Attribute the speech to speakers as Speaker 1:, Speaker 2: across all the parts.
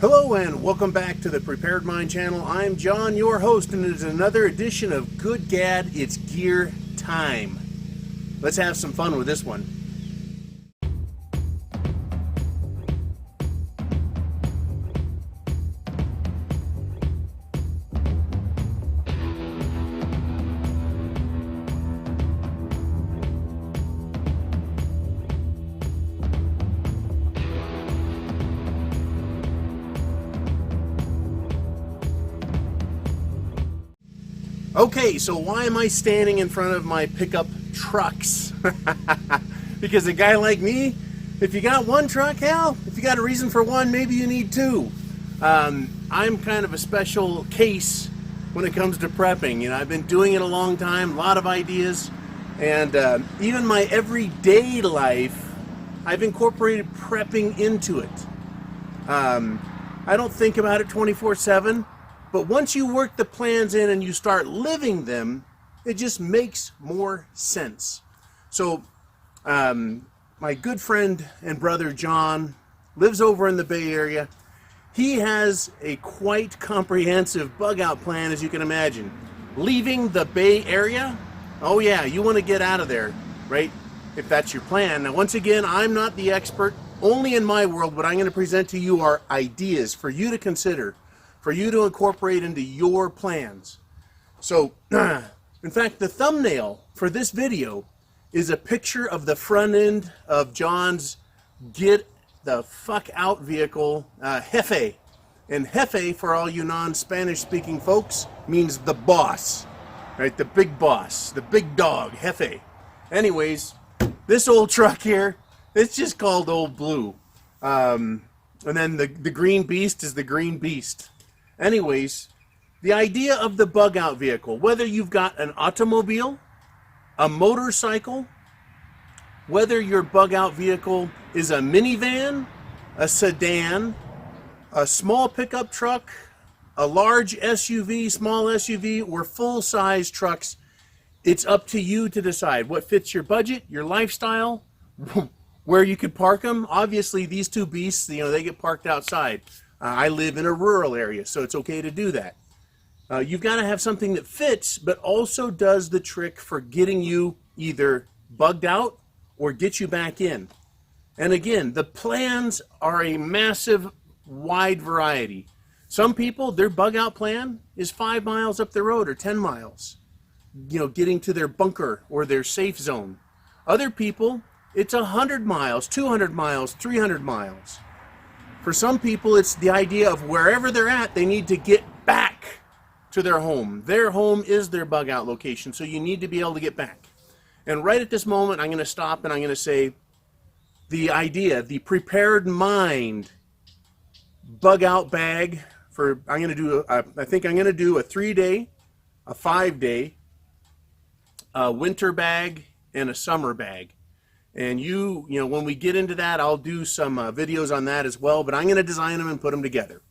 Speaker 1: Hello and welcome back to the Prepared Mind channel. I'm John, your host, and it is another edition of Good Gad, It's Gear Time. Let's have some fun with this one. Okay, so why am I standing in front of my pickup trucks? Because a guy like me, if you got one truck, hell, if you got a reason for one, maybe you need two. I'm kind of a special case when it comes to prepping. You know, I've been doing it a long time, a lot of ideas, and even my everyday life, I've incorporated prepping into it. I don't think about it 24/7. But once you work the plans in and you start living them, it just makes more sense. So my good friend and brother John lives over in the Bay Area. He has a quite comprehensive bug out plan, as you can imagine. Leaving the Bay Area, oh yeah, you want to get out of there, right? If that's your plan. Now once again, I'm not the expert, only in my world. What I'm going to present to you are ideas for you to consider, for you to incorporate into your plans. So, in fact, the thumbnail for this video is a picture of the front end of John's get the fuck out vehicle, Jefe. And Jefe, for all you non-Spanish speaking folks, means the boss, right? The big boss, the big dog, Jefe. Anyways, this old truck here, it's just called Old Blue. And then the green beast is the green beast. Anyways, the idea of the bug out vehicle, whether you've got an automobile, a motorcycle, whether your bug out vehicle is a minivan, a sedan, a small pickup truck, a large SUV, small SUV, or full-size trucks, it's up to you to decide what fits your budget, your lifestyle, where you could park them. Obviously, these two beasts, they get parked outside. I live in a rural area, so it's okay to do that. You've got to have something that fits, but also does the trick for getting you either bugged out or get you back in. And again, the plans are a massive, wide variety. Some people, their bug out plan is 5 miles up the road or 10 miles, getting to their bunker or their safe zone. Other people, it's 100 miles, 200 miles, 300 miles. For some people, it's the idea of wherever they're at, they need to get back to their home. Their home is their bug out location, so you need to be able to get back. And right at this moment, I'm going to stop and I'm going to say the idea, the prepared mind bug out bag for, I think I'm going to do a 3-day, a 5-day, a winter bag, and a summer bag. And when we get into that, I'll do some videos on that as well, but I'm going to design them and put them together.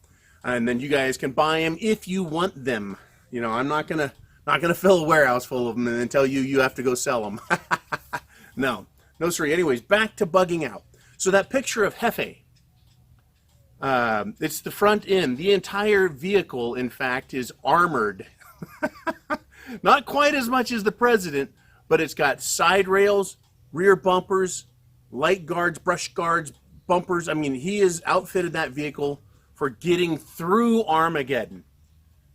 Speaker 1: And then you guys can buy them if you want them. I'm not going to fill a warehouse full of them and then tell you have to go sell them. No, sorry. Anyways, back to bugging out. So that picture of Jefe, it's the front end. The entire vehicle, in fact, is armored. Not quite as much as the president, but it's got side rails, rear bumpers, light guards, brush guards, bumpers. I mean, he has outfitted that vehicle for getting through Armageddon,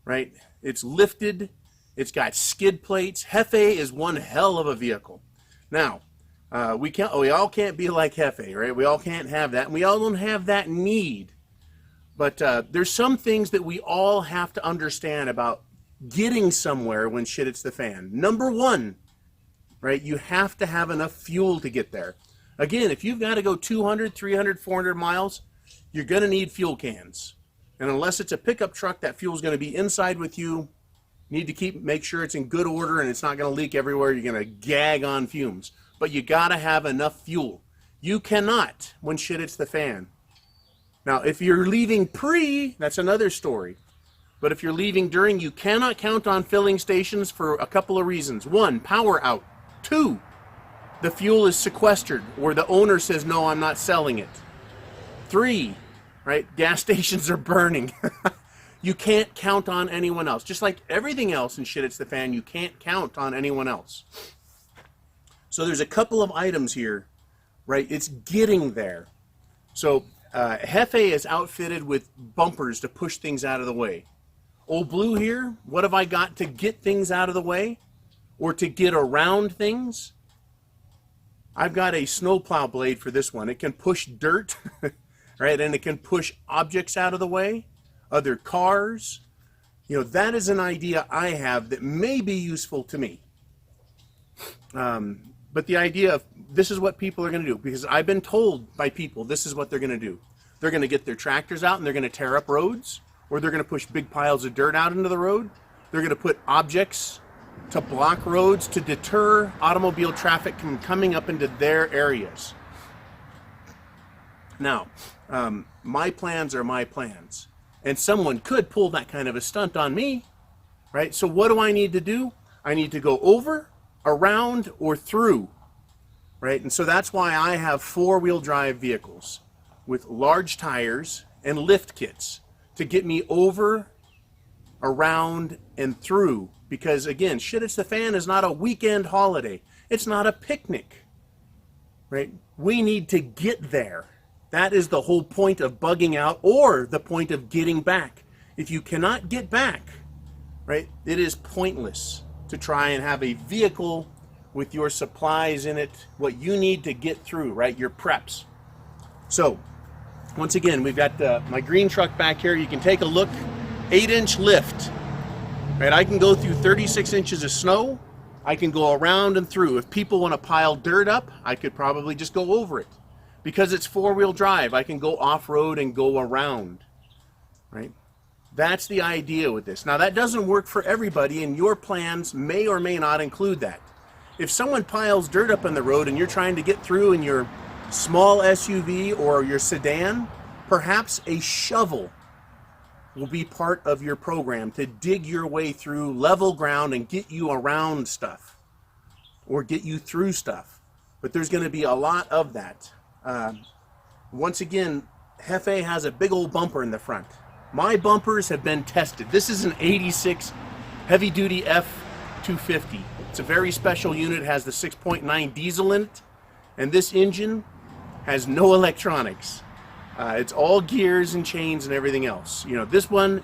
Speaker 1: right? It's lifted. It's got skid plates. Jefe is one hell of a vehicle. Now, we all can't be like Jefe, right? We all can't have that, and we all don't have that need. But there's some things that we all have to understand about getting somewhere when shit hits the fan. Number one, right? You have to have enough fuel to get there. Again, if you've got to go 200, 300, 400 miles, you're going to need fuel cans. And unless it's a pickup truck, that fuel is going to be inside with you. You need to make sure it's in good order and it's not going to leak everywhere. You're going to gag on fumes. But you got to have enough fuel. You cannot when shit hits the fan. Now, if you're leaving pre, that's another story. But if you're leaving during, you cannot count on filling stations for a couple of reasons. One, power out. 2, the fuel is sequestered, or the owner says, no, I'm not selling it. 3, right? Gas stations are burning. You can't count on anyone else. Just like everything else in Shit It's the Fan, you can't count on anyone else. So there's a couple of items here, right? It's getting there. So Hefe is outfitted with bumpers to push things out of the way. Old Blue here, what have I got to get things out of the way? Or to get around things? I've got a snowplow blade for this one. It can push dirt, right? And it can push objects out of the way, other cars. You know, that is an idea I have that may be useful to me. But the idea of this is what people are going to do, because I've been told by people this is what they're going to do. They're going to get their tractors out and they're going to tear up roads, or they're going to push big piles of dirt out into the road. They're going to put objects to block roads to deter automobile traffic from coming up into their areas. Now, my plans are my plans, and someone could pull that kind of a stunt on me, right? So what do I need to do? I need to go over, around, or through, right? And so that's why I have four-wheel drive vehicles with large tires and lift kits to get me over, around, and through. Because again, Shit It's the Fan is not a weekend holiday. It's not a picnic, right? We need to get there. That is the whole point of bugging out, or the point of getting back. If you cannot get back, right, it is pointless to try and have a vehicle with your supplies in it, what you need to get through, right, your preps. So, once again, we've got my green truck back here. You can take a look, 8-inch lift. Right, I can go through 36 inches of snow. I can go around and through. If people want to pile dirt up, I could probably just go over it. Because it's four-wheel drive, I can go off-road and go around. Right? That's the idea with this. Now, that doesn't work for everybody, and your plans may or may not include that. If someone piles dirt up on the road and you're trying to get through in your small SUV or your sedan, perhaps a shovel will be part of your program to dig your way through level ground and get you around stuff or get you through stuff. But there's going to be a lot of that. Once again, Hefe has a big old bumper in the front. My bumpers have been tested. This is an 86 heavy-duty F250. It's a very special unit. It has the 6.9 diesel in it, and this engine has no electronics. It's all gears and chains and everything else. You know, this one,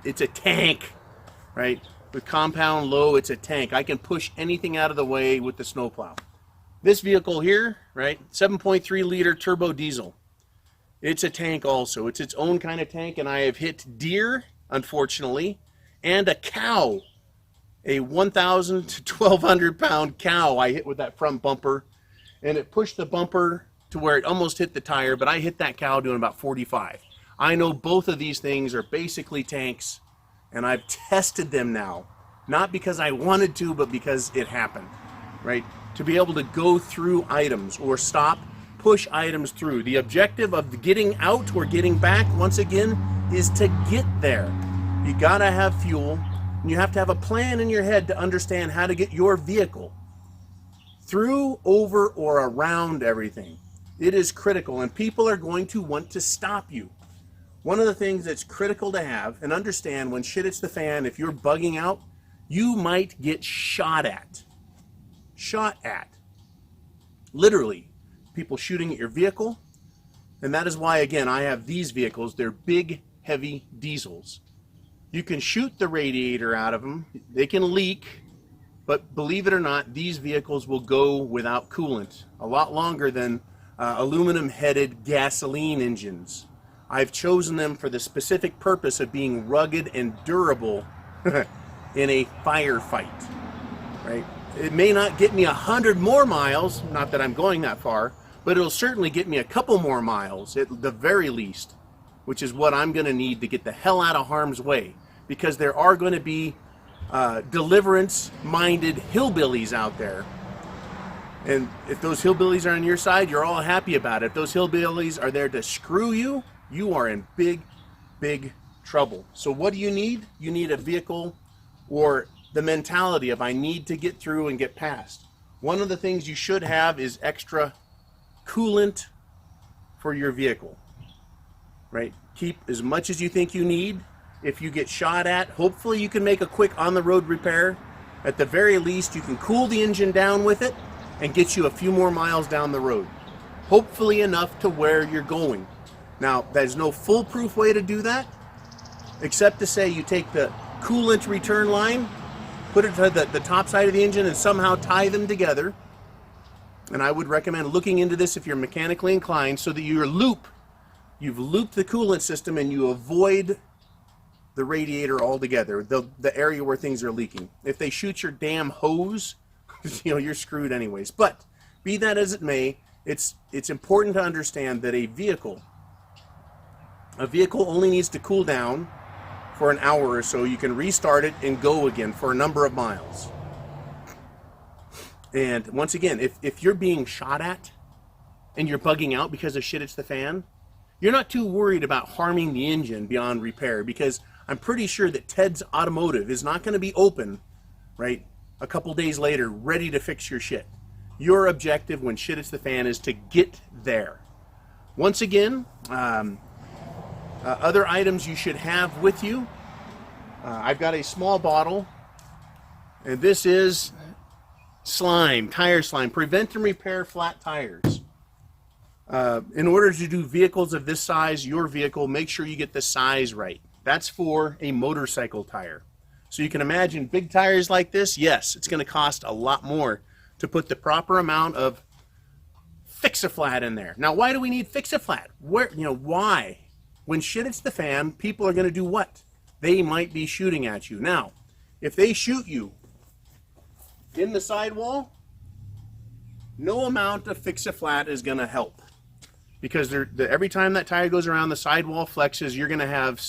Speaker 1: it's a tank, right? With compound low, it's a tank. I can push anything out of the way with the snowplow. This vehicle here, right, 7.3 liter turbo diesel. It's a tank also. It's its own kind of tank, and I have hit deer, unfortunately, and a cow. A 1,000 to 1,200 pound cow I hit with that front bumper, and it pushed the bumper to where it almost hit the tire, but I hit that cow doing about 45. I know both of these things are basically tanks, and I've tested them now. Not because I wanted to, but because it happened, right? To be able to go through items or stop, push items through. The objective of getting out or getting back, once again, is to get there. You gotta have fuel, and you have to have a plan in your head to understand how to get your vehicle through, over, or around everything. It is critical, and people are going to want to stop you. One of the things that's critical to have and understand when Shit It's the Fan, if you're bugging out, you might get shot at. Shot at. Literally, people shooting at your vehicle. And that is why, again, I have these vehicles. They're big, heavy diesels. You can shoot the radiator out of them. They can leak. But believe it or not, these vehicles will go without coolant a lot longer than aluminum-headed gasoline engines. I've chosen them for the specific purpose of being rugged and durable in a firefight, right? It may not get me 100 more miles, not that I'm going that far, but it'll certainly get me a couple more miles at the very least, which is what I'm going to need to get the hell out of harm's way, because there are going to be deliverance-minded hillbillies out there. And if those hillbillies are on your side, you're all happy about it. If those hillbillies are there to screw you, you are in big, big trouble. So what do you need? You need a vehicle or the mentality of I need to get through and get past. One of the things you should have is extra coolant for your vehicle. right? Keep as much as you think you need. If you get shot at, hopefully you can make a quick on-the-road repair. At the very least, you can cool the engine down with it and get you a few more miles down the road. Hopefully enough to where you're going. Now, there's no foolproof way to do that, except to say you take the coolant return line, put it to the top side of the engine, and somehow tie them together. And I would recommend looking into this if you're mechanically inclined, so that you've looped the coolant system and you avoid the radiator altogether, the area where things are leaking. If they shoot your damn hose, you're screwed anyways. But be that as it may, it's important to understand that a vehicle only needs to cool down for an hour or so. You can restart it and go again for a number of miles. And once again, if you're being shot at and you're bugging out because of shit hits the fan, you're not too worried about harming the engine beyond repair, because I'm pretty sure that Ted's Automotive is not going to be open, right, a couple days later, ready to fix your shit. Your objective when shit hits the fan is to get there. Once again, other items you should have with you. I've got a small bottle, and this is slime, tire slime. Prevent and repair flat tires. In order to do vehicles of this size, your vehicle, make sure you get the size right. That's for a motorcycle tire. So you can imagine big tires like this, yes, it's going to cost a lot more to put the proper amount of Fix-A-Flat in there. Now, why do we need Fix-A-Flat? Why? When shit hits the fan, people are going to do what? They might be shooting at you. Now, if they shoot you in the sidewall, no amount of Fix-A-Flat is going to help. Because every time that tire goes around, the sidewall flexes, you're going to have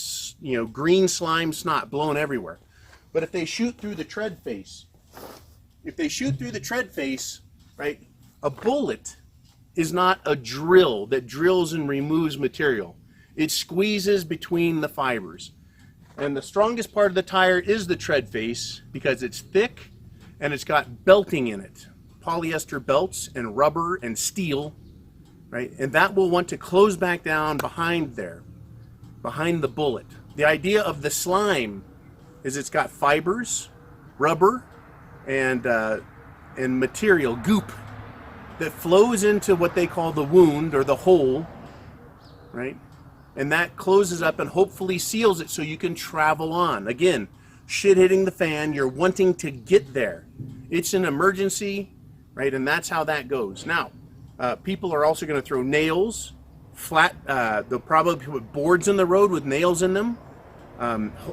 Speaker 1: green slime snot blowing everywhere. But if they shoot through the tread face, right, a bullet is not a drill that drills and removes material. It squeezes between the fibers. And the strongest part of the tire is the tread face, because it's thick and it's got belting in it. Polyester belts and rubber and steel, right? And that will want to close back down behind there, behind the bullet. The idea of the slime is it's got fibers, rubber, and material, goop, that flows into what they call the wound or the hole, right? And that closes up and hopefully seals it so you can travel on. Again, shit hitting the fan, you're wanting to get there. It's an emergency, right? And that's how that goes. Now, people are also going to throw nails, they'll probably put boards in the road with nails in them.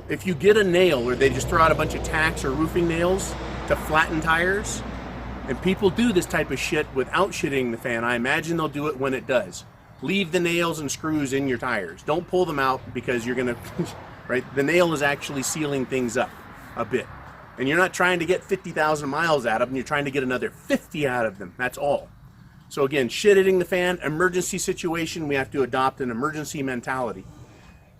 Speaker 1: If you get a nail, or they just throw out a bunch of tacks or roofing nails to flatten tires, and people do this type of shit without shitting the fan, I imagine they'll do it when it does. Leave the nails and screws in your tires. Don't pull them out, because you're going to, right? The nail is actually sealing things up a bit. And you're not trying to get 50,000 miles out of them, you're trying to get another 50 out of them. That's all. So again, shit hitting the fan, emergency situation, we have to adopt an emergency mentality.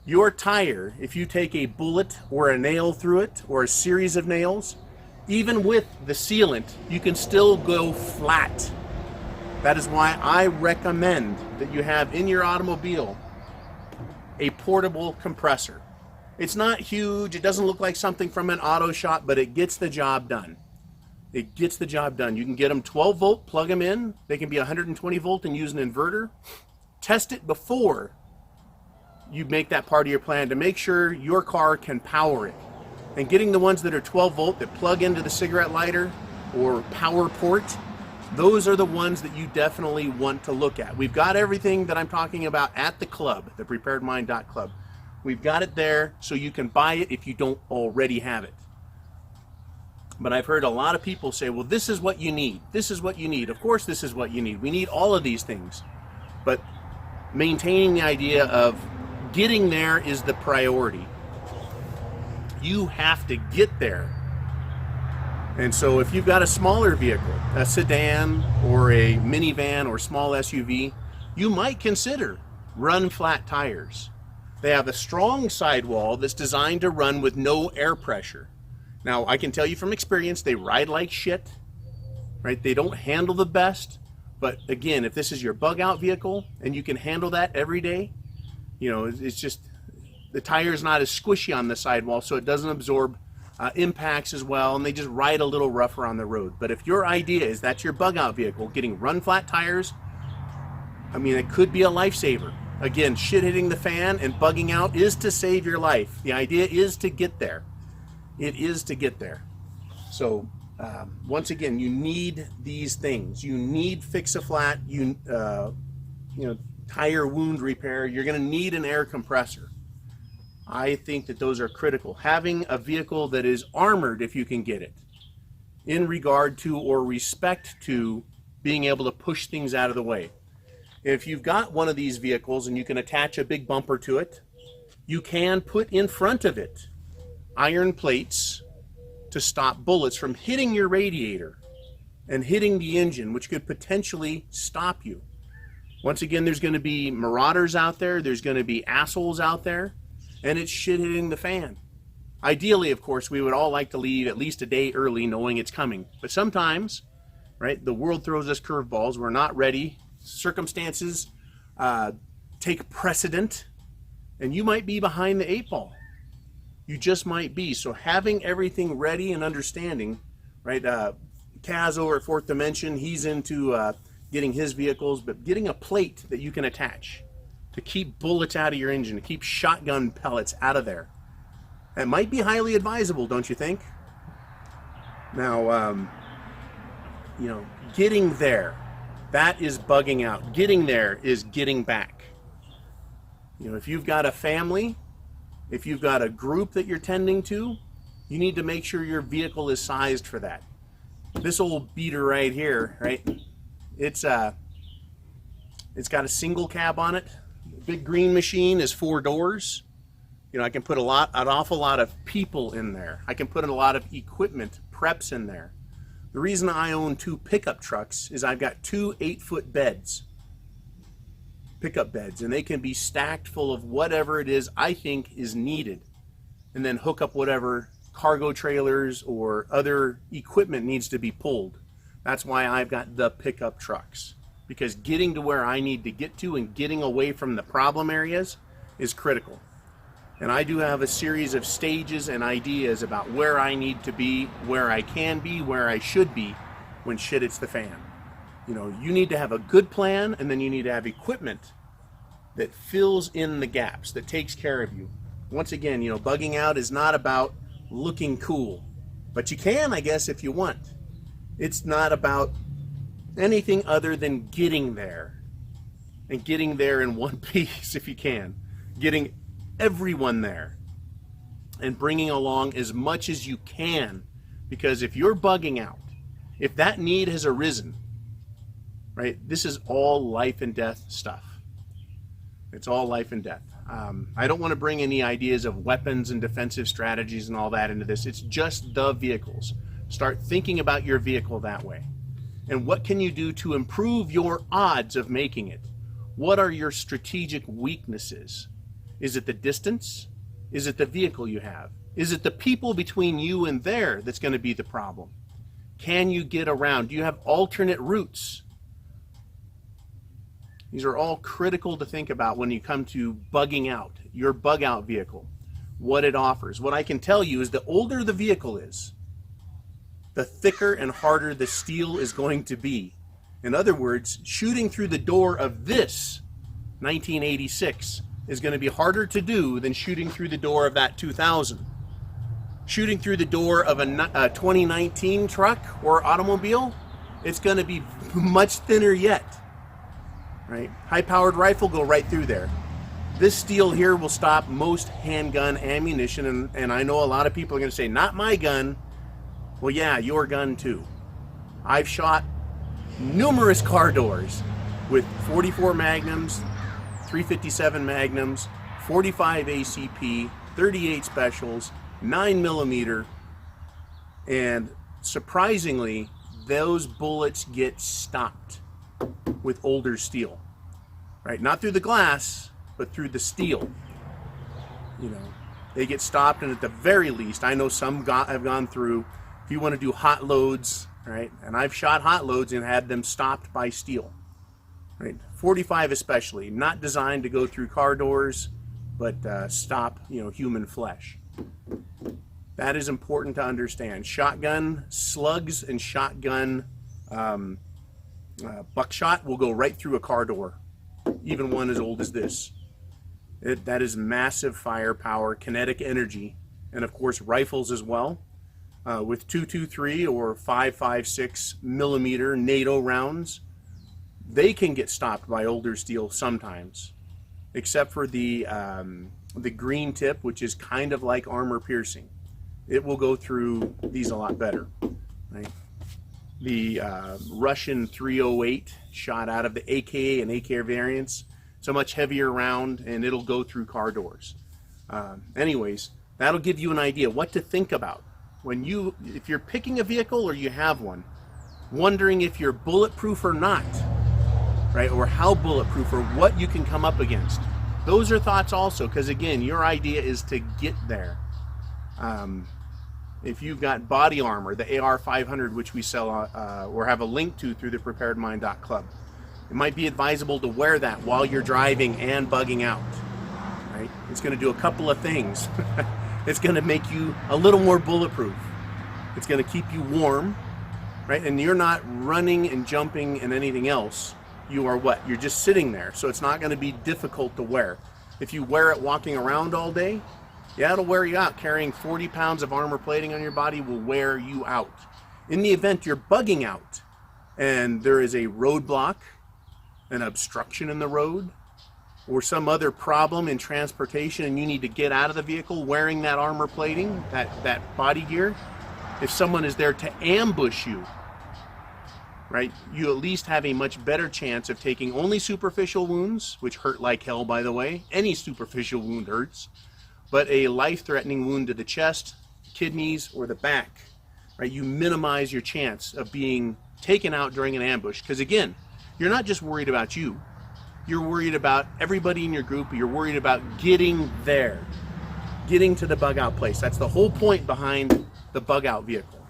Speaker 1: Your tire, if you take a bullet or a nail through it, or a series of nails, even with the sealant, you can still go flat. That is why I recommend that you have in your automobile a portable compressor. It's not huge, it doesn't look like something from an auto shop, but it gets the job done. It gets the job done. You can get them 12 volt, plug them in. They can be 120 volt and use an inverter. Test it before you make that part of your plan to make sure your car can power it. And getting the ones that are 12 volt that plug into the cigarette lighter or power port, those are the ones that you definitely want to look at. We've got everything that I'm talking about at the club, the preparedmind.club. We've got it there so you can buy it if you don't already have it. But I've heard a lot of people say, well, this is what you need. This is what you need. Of course, this is what you need. We need all of these things. But maintaining the idea of getting there is the priority. You have to get there. And so if you've got a smaller vehicle, a sedan or a minivan or small SUV, you might consider run flat tires. They have a strong sidewall that's designed to run with no air pressure. Now, I can tell you from experience, they ride like shit, right? They don't handle the best. But again, if this is your bug out vehicle and you can handle that every day, You know, it's just the tire's not as squishy on the sidewall, so it doesn't absorb impacts as well, and they just ride a little rougher on the road. But if your idea is that's your bug out vehicle, getting run flat tires, I mean, it could be a lifesaver. Again, shit hitting the fan and bugging out is to save your life. The idea is to get there. It is to get there. So once again, you need these things. You need fix-a-flat, you know, tire wound repair. You're going to need an air compressor. I think that those are critical. Having a vehicle that is armored, if you can get it, in regard to or respect to being able to push things out of the way. If you've got one of these vehicles and you can attach a big bumper to it, you can put in front of it iron plates to stop bullets from hitting your radiator and hitting the engine, which could potentially stop you. Once again, there's going to be marauders out there, there's going to be assholes out there, and it's shit hitting the fan. Ideally, of course, we would all like to leave at least a day early knowing it's coming. But sometimes, right, the world throws us curveballs. We're not ready. Circumstances take precedent, and you might be behind the 8 ball. You just might be. So having everything ready and understanding, right? Kaz over at Fourth Dimension, he's into getting his vehicles, but getting a plate that you can attach to keep bullets out of your engine, to keep shotgun pellets out of there. That might be highly advisable, don't you think? Now, you know, getting there, that is bugging out. Getting there is getting back. You know, if you've got a family, if you've got a group that you're tending to, you need to make sure your vehicle is sized for that. This old beater right here, right? It's got a single cab on it. The big green machine is 4 doors. You know, I can put an awful lot of people in there. I can put a lot of equipment, preps in there. The reason I own 2 pickup trucks is I've got 2 8-foot beds, pickup beds, and they can be stacked full of whatever it is I think is needed, and then hook up whatever cargo trailers or other equipment needs to be pulled. That's why I've got the pickup trucks, because getting to where I need to get to and getting away from the problem areas is critical. And I do have a series of stages and ideas about where I need to be, where I can be, where I should be when shit hits the fan. You know, you need to have a good plan, and then you need to have equipment that fills in the gaps, that takes care of you. Once again, you know, bugging out is not about looking cool, but you can, I guess, if you want. It's not about anything other than getting there, and getting there in one piece if you can. Getting everyone there and bringing along as much as you can, because if you're bugging out, if that need has arisen, right, this is all life and death stuff. It's all life and death. I don't want to bring any ideas of weapons and defensive strategies and all that into this. It's just the vehicles. Start thinking about your vehicle that way. And what can you do to improve your odds of making it? What are your strategic weaknesses? Is it the distance? Is it the vehicle you have? Is it the people between you and there that's going to be the problem? Can you get around? Do you have alternate routes? These are all critical to think about when you come to bugging out, your bug out vehicle, what it offers. What I can tell you is the older the vehicle is, the thicker and harder the steel is going to be. In other words, shooting through the door of this 1986 is going to be harder to do than shooting through the door of that 2000. Shooting through the door of a 2019 truck or automobile, it's going to be much thinner yet. Right? High-powered rifle go right through there. This steel here will stop most handgun ammunition, and I know a lot of people are going to say, not my gun. Well, yeah, your gun too. I've shot numerous car doors with 44 Magnums, 357 Magnums, 45 ACP, 38 Specials, 9mm, and surprisingly, those bullets get stopped with older steel, right? Not through the glass, but through the steel. You know, they get stopped, and at the very least, I know some have gone through, if you want to do hot loads, right? And I've shot hot loads and had them stopped by steel. right? 45 especially, not designed to go through car doors, but stop, human flesh. That is important to understand. Shotgun slugs and shotgun buckshot will go right through a car door, even one as old as this. That is massive firepower, kinetic energy, and of course rifles as well. With 223 or 5.56 millimeter NATO rounds, they can get stopped by older steel sometimes, except for the green tip, which is kind of like armor piercing. It will go through these a lot better. Right? The Russian 308 shot out of the AKA and AKR variants, so much heavier round, and it'll go through car doors. Anyways, that'll give you an idea what to think about when if you're picking a vehicle or you have one, wondering if you're bulletproof or not, right? Or how bulletproof, or what you can come up against. Those are thoughts also, because again, your idea is to get there. If you've got body armor, the AR 500, which we sell or have a link to through the preparedmind.club, it might be advisable to wear that while you're driving and bugging out. Right? It's going to do a couple of things. It's going to make you a little more bulletproof. It's going to keep you warm, right? And you're not running and jumping and anything else. You are what? You're just sitting there. So it's not going to be difficult to wear. If you wear it walking around all day, yeah, it'll wear you out. Carrying 40 pounds of armor plating on your body will wear you out. In the event you're bugging out and there is a roadblock, an obstruction in the road, or some other problem in transportation and you need to get out of the vehicle wearing that armor plating, that body gear, if someone is there to ambush you, right, you at least have a much better chance of taking only superficial wounds, which hurt like hell, by the way. Any superficial wound hurts. But a life-threatening wound to the chest, kidneys, or the back, right, you minimize your chance of being taken out during an ambush. Because again, you're not just worried about you. You're worried about everybody in your group. You're worried about getting there, getting to the bug out place. That's the whole point behind the bug out vehicle.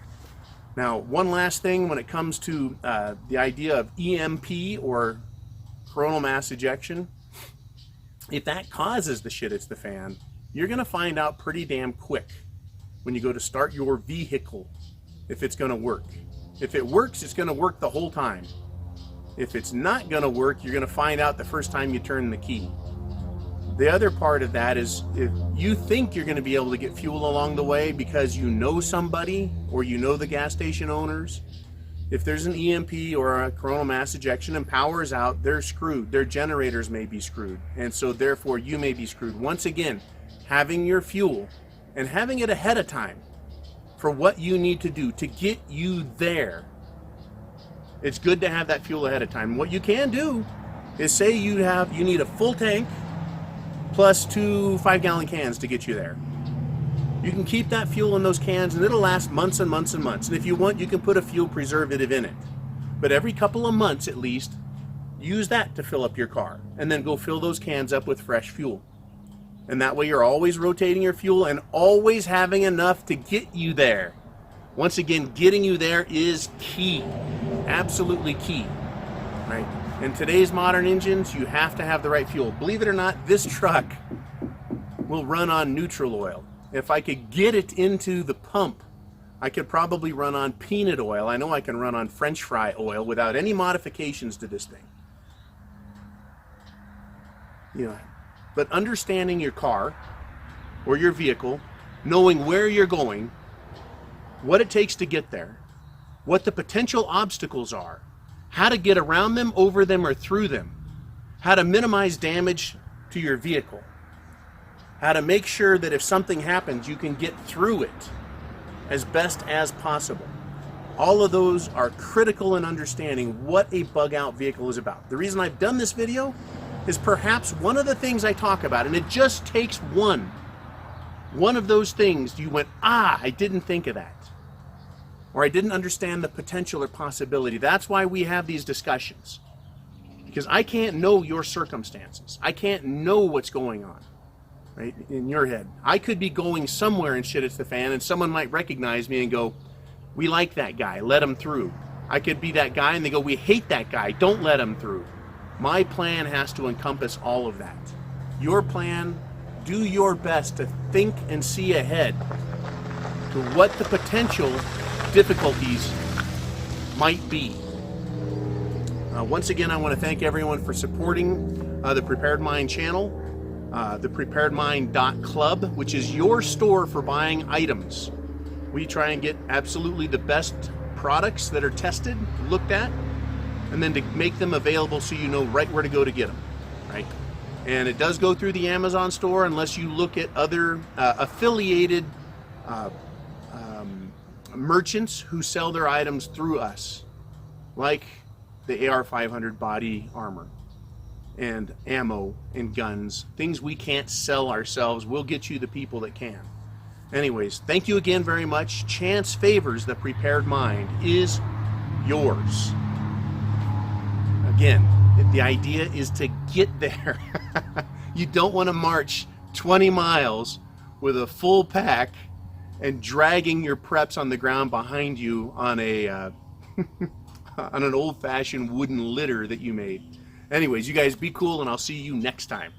Speaker 1: Now, one last thing when it comes to the idea of EMP or coronal mass ejection, if that causes the shit it's the fan, you're going to find out pretty damn quick when you go to start your vehicle if it's going to work. If it works, it's going to work the whole time. If it's not going to work, you're going to find out the first time you turn the key. The other part of that is if you think you're going to be able to get fuel along the way because you know somebody or you know the gas station owners, if there's an EMP or a coronal mass ejection and power is out, they're screwed. Their generators may be screwed. And so therefore you may be screwed. Once again, having your fuel and having it ahead of time for what you need to do to get you there. It's good to have that fuel ahead of time. What you can do is say you need a full tank plus 2 5-gallon cans to get you there. You can keep that fuel in those cans and it'll last months and months and months. And if you want, you can put a fuel preservative in it. But every couple of months at least, use that to fill up your car and then go fill those cans up with fresh fuel. And that way you're always rotating your fuel and always having enough to get you there. Once again, getting you there is key. Absolutely key. Right? In today's modern engines, you have to have the right fuel. Believe it or not, this truck will run on neutral oil. If I could get it into the pump, I could probably run on peanut oil. I know I can run on French fry oil without any modifications to this thing. But understanding your car or your vehicle, knowing where you're going, what it takes to get there, what the potential obstacles are, how to get around them, over them, or through them, how to minimize damage to your vehicle, how to make sure that if something happens, you can get through it as best as possible. All of those are critical in understanding what a bug out vehicle is about. The reason I've done this video is perhaps one of the things I talk about, and it just takes one of those things you went, I didn't think of that. Or I didn't understand the potential or possibility. That's why we have these discussions. Because I can't know your circumstances. I can't know what's going on, right, in your head. I could be going somewhere and shit, it's the fan, and someone might recognize me and go, we like that guy, let him through. I could be that guy and they go, we hate that guy, don't let him through. My plan has to encompass all of that. Your plan, do your best to think and see ahead to what the potential difficulties might be. Once again, I want to thank everyone for supporting the Prepared Mind channel, the preparedmind.club, which is your store for buying items. We try and get absolutely the best products that are tested, looked at, and then to make them available so you know right where to go to get them, right? And it does go through the Amazon store unless you look at other affiliated merchants who sell their items through us, like the AR-500 body armor and ammo and guns, things we can't sell ourselves. We'll get you the people that can. Anyways, thank you again very much. Chance favors the Prepared Mind is yours. Again, the idea is to get there. You don't want to march 20 miles with a full pack and dragging your preps on the ground behind you on a on an old-fashioned wooden litter that you made. Anyways, you guys be cool, and I'll see you next time.